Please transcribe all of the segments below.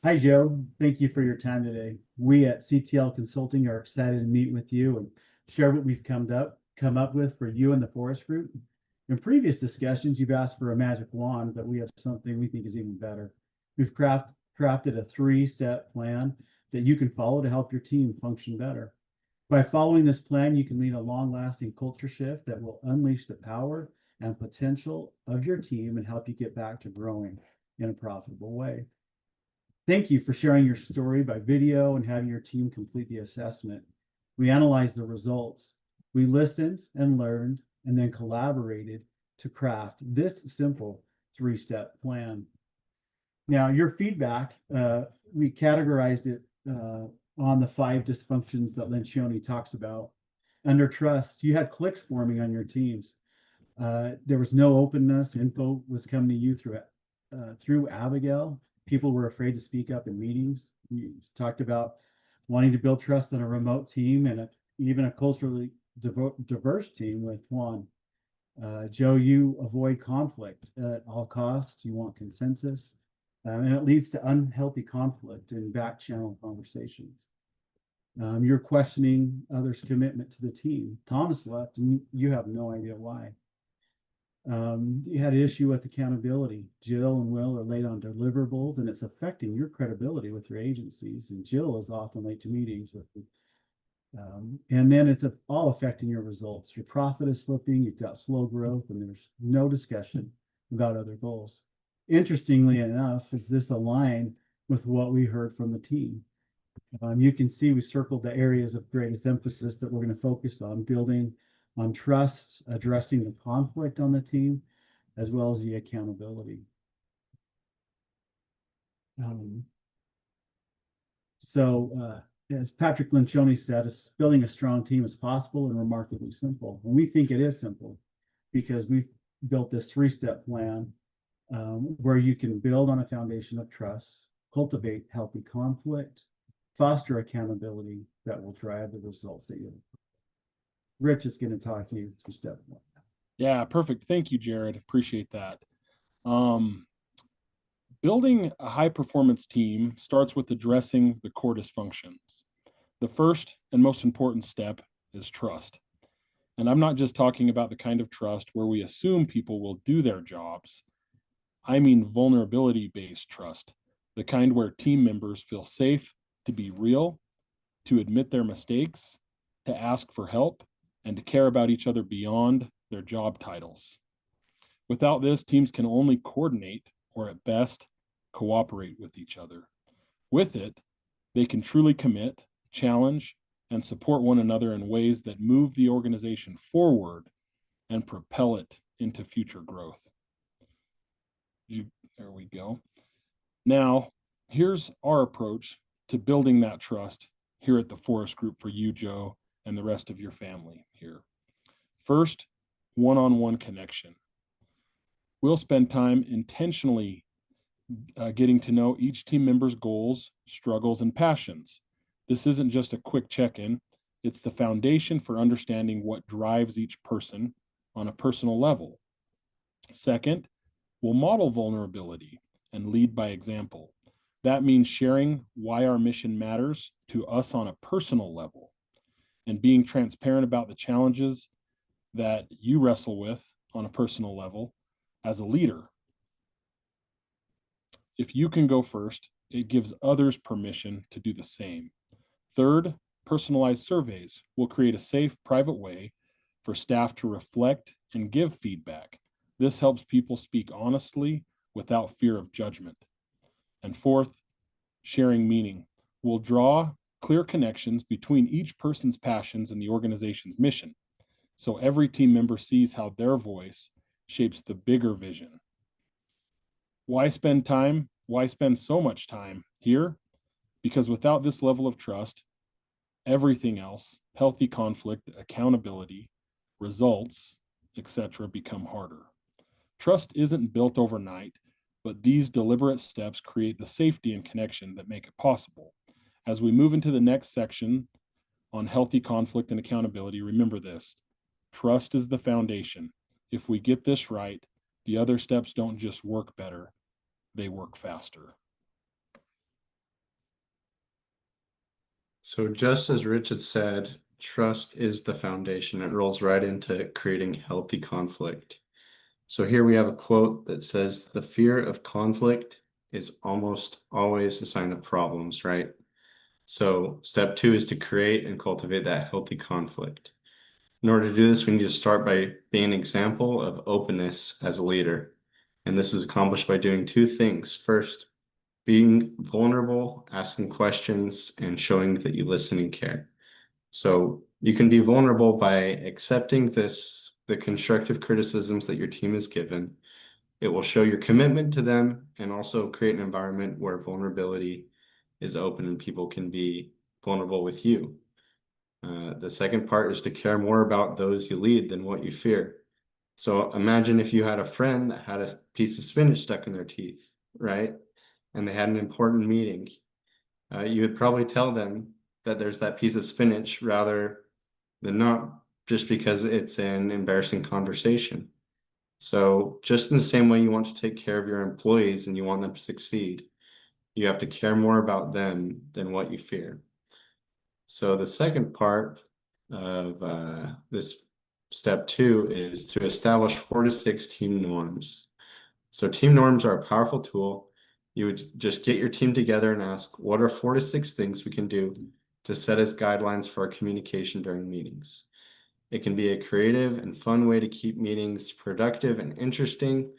Hi, Joe. Thank you for your time today. We at CTL Consulting are excited to meet with you and share what we've come up with for you and the Forest Group. In previous discussions, you've asked for a magic wand, but we have something we think is even better. We've crafted a three-step plan that you can follow to help your team function better. By following this plan, you can lead a long-lasting culture shift that will unleash the power and potential of your team and help you get back to growing in a profitable way. Thank you for sharing your story by video and having your team complete the assessment. We analyzed the results. We listened and learned and then collaborated to craft this simple three-step plan. Now, your feedback, we categorized it on the five dysfunctions that Lencioni talks about. Under trust, you had cliques forming on your teams. There was no openness. Info was coming to you through Abigail. People were afraid to speak up in meetings. You talked about wanting to build trust in a remote team and even a culturally diverse team with Juan. Joe, you avoid conflict at all costs. You want consensus, and it leads to unhealthy conflict and back channel conversations. You're questioning others' commitment to the team. Thomas left, and you have no idea why. You had an issue with accountability. Jill and Will are late on deliverables, and it's affecting your credibility with your agencies. And Jill is often late to meetings and then it's all affecting your results. Your profit is slipping. You've got slow growth, and there's no discussion about other goals. Interestingly enough, is this align with what we heard from the team? You can see we circled the areas of greatest emphasis that we're going to focus on building on trust, addressing the conflict on the team, as well as the accountability. Um, as Patrick Lencioni said, building a strong team is possible and remarkably simple. And we think it is simple because we've built this three-step plan where you can build on a foundation of trust, cultivate healthy conflict, foster accountability that will drive the results that you. Rich is going to talk you through step one. Yeah, perfect. Thank you, Jared. Appreciate that. Um, Building a high performance team starts with addressing the core dysfunctions. The first and most important step is trust. And I'm not just talking about the kind of trust where we assume people will do their jobs. I mean vulnerability based trust, the kind where team members feel safe to be real, to admit their mistakes, to ask for help, and to care about each other beyond their job titles. Without this, teams can only coordinate or at best cooperate with each other. With it, they can truly commit, challenge, and support one another in ways that move the organization forward and propel it into future growth. There we go. Now, here's our approach to building that trust here at the Forest Group for you, Joe, and the rest of your family here. First, one-on-one connection. We'll spend time intentionally getting to know each team member's goals, struggles, and passions. This isn't just a quick check-in, it's the foundation for understanding what drives each person on a personal level. Second, we'll model vulnerability and lead by example. That means sharing why our mission matters to us on a personal level and being transparent about the challenges that you wrestle with on a personal level as a leader. If you can go first, it gives others permission to do the same. Third, personalized surveys will create a safe, private way for staff to reflect and give feedback. This helps people speak honestly without fear of judgment. And fourth, sharing meaning will draw clear connections between each person's passions and the organization's mission. So every team member sees how their voice shapes the bigger vision. Why spend time? Why spend so much time here? Because without this level of trust, everything else, healthy conflict, accountability, results, etc., become harder. Trust isn't built overnight, but these deliberate steps create the safety and connection that make it possible. As we move into the next section on healthy conflict and accountability, remember this: trust is the foundation. If we get this right, the other steps don't just work better, they work faster. So just as Richard said, trust is the foundation. It rolls right into creating healthy conflict. So here we have a quote that says, "The fear of conflict is almost always a sign of problems," right? So step two is to create and cultivate that healthy conflict. In order to do this, we need to start by being an example of openness as a leader. And this is accomplished by doing two things. First, being vulnerable, asking questions, and showing that you listen and care. So you can be vulnerable by accepting the constructive criticisms that your team is given. It will show your commitment to them and also create an environment where vulnerability is open and people can be vulnerable with you. The second part is to care more about those you lead than what you fear. So imagine if you had a friend that had a piece of spinach stuck in their teeth, right? And they had an important meeting. You would probably tell them that there's that piece of spinach rather than not, just because it's an embarrassing conversation. So just in the same way you want to take care of your employees and you want them to succeed, you have to care more about them than what you fear. So the second part of this step two is to establish 4 to 6 team norms. So team norms are a powerful tool. You would just get your team together and ask, what are 4 to 6 things we can do to set as guidelines for our communication during meetings? It can be a creative and fun way to keep meetings productive and interesting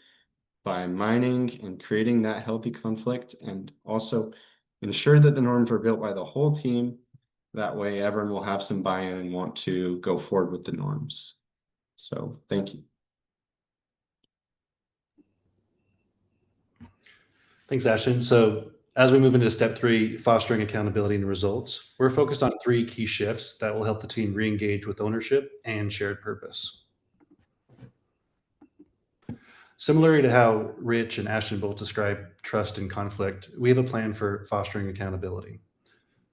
by mining and creating that healthy conflict, and also ensure that the norms are built by the whole team. That way everyone will have some buy-in and want to go forward with the norms. So thank you. Thanks, Ashton. So as we move into step 3, fostering accountability and results, we're focused on 3 key shifts that will help the team re-engage with ownership and shared purpose. Similarly to how Rich and Ashton both described trust and conflict, we have a plan for fostering accountability.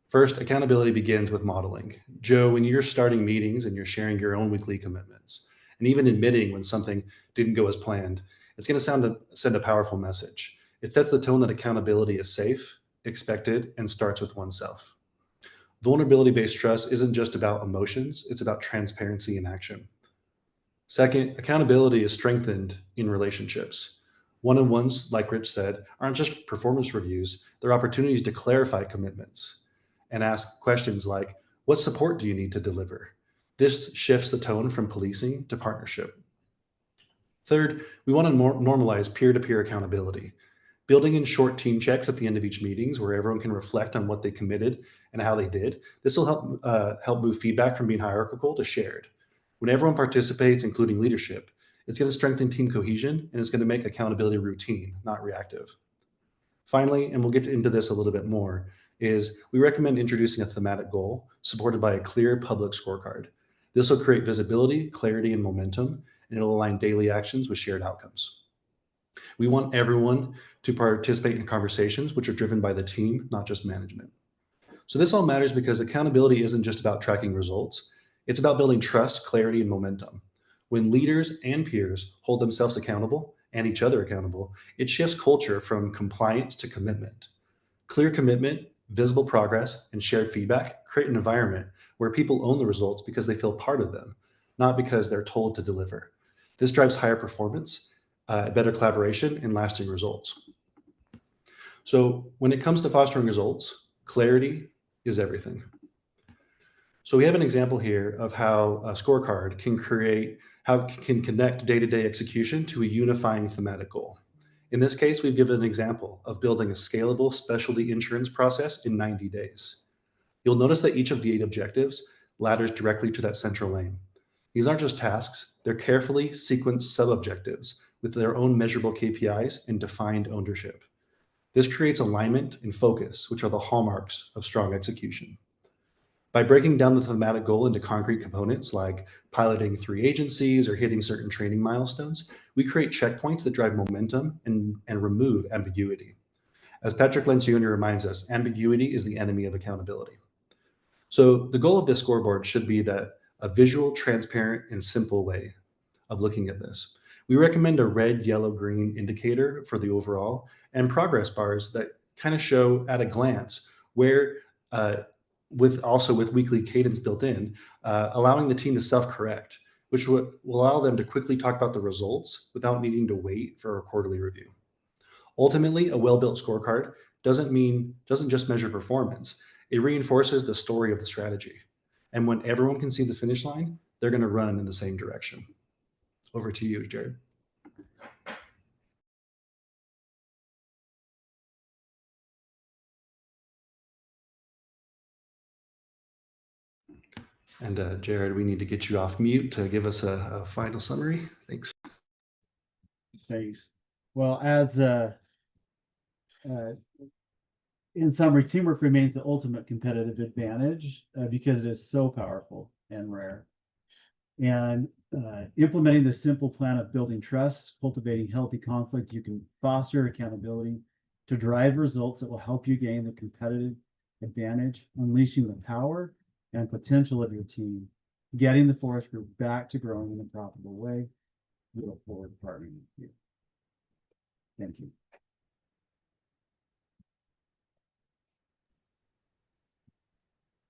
First, accountability begins with modeling. Joe, when you're starting meetings and you're sharing your own weekly commitments, and even admitting when something didn't go as planned, it's going to send a powerful message. It sets the tone that accountability is safe, expected, and starts with oneself. Vulnerability-based trust isn't just about emotions, it's about transparency and action. Second, accountability is strengthened in relationships. One-on-ones, like Rich said, aren't just performance reviews, they're opportunities to clarify commitments and ask questions like, what support do you need to deliver? This shifts the tone from policing to partnership. Third, we want to normalize peer-to-peer accountability. Building in short team checks at the end of each meetings where everyone can reflect on what they committed and how they did. This will help move feedback from being hierarchical to shared. When everyone participates, including leadership, it's going to strengthen team cohesion and it's going to make accountability routine, not reactive. Finally, and we'll get into this a little bit more, is we recommend introducing a thematic goal supported by a clear public scorecard. This will create visibility, clarity, and momentum, and it'll align daily actions with shared outcomes. We want everyone to participate in conversations which are driven by the team, not just management. So this all matters because accountability isn't just about tracking results. It's about building trust, clarity, and momentum. When leaders and peers hold themselves accountable and each other accountable, it shifts culture from compliance to commitment. Clear commitment, visible progress, and shared feedback create an environment where people own the results because they feel part of them, not because they're told to deliver. This drives higher performance, better collaboration, and lasting results. So when it comes to fostering results, clarity is everything. So we have an example here of how a scorecard can connect day-to-day execution to a unifying thematic goal. In this case, we've given an example of building a scalable specialty insurance process in 90 days. You'll notice that each of the 8 objectives ladders directly to that central aim. These aren't just tasks, they're carefully sequenced sub-objectives with their own measurable KPIs and defined ownership. This creates alignment and focus, which are the hallmarks of strong execution. By breaking down the thematic goal into concrete components like piloting 3 agencies or hitting certain training milestones, we create checkpoints that drive momentum and remove ambiguity. As Patrick Lencioni reminds us, ambiguity is the enemy of accountability. So the goal of this scoreboard should be that a visual, transparent, and simple way of looking at this. We recommend a red, yellow, green indicator for the overall and progress bars that kind of show at a glance where with weekly cadence built in, allowing the team to self-correct, which will allow them to quickly talk about the results without needing to wait for a quarterly review. Ultimately, a well-built scorecard doesn't just measure performance. It reinforces the story of the strategy. And when everyone can see the finish line, they're going to run in the same direction. Over to you, Jared. And Jared, we need to get you off mute to give us a final summary. Thanks. Thanks. Well, as in summary, teamwork remains the ultimate competitive advantage because it is so powerful and rare. And implementing the simple plan of building trust, cultivating healthy conflict, you can foster accountability to drive results that will help you gain the competitive advantage, unleashing the power and potential of your team, getting the forest group back to growing in a profitable way. We look forward to partnering with you. Thank you.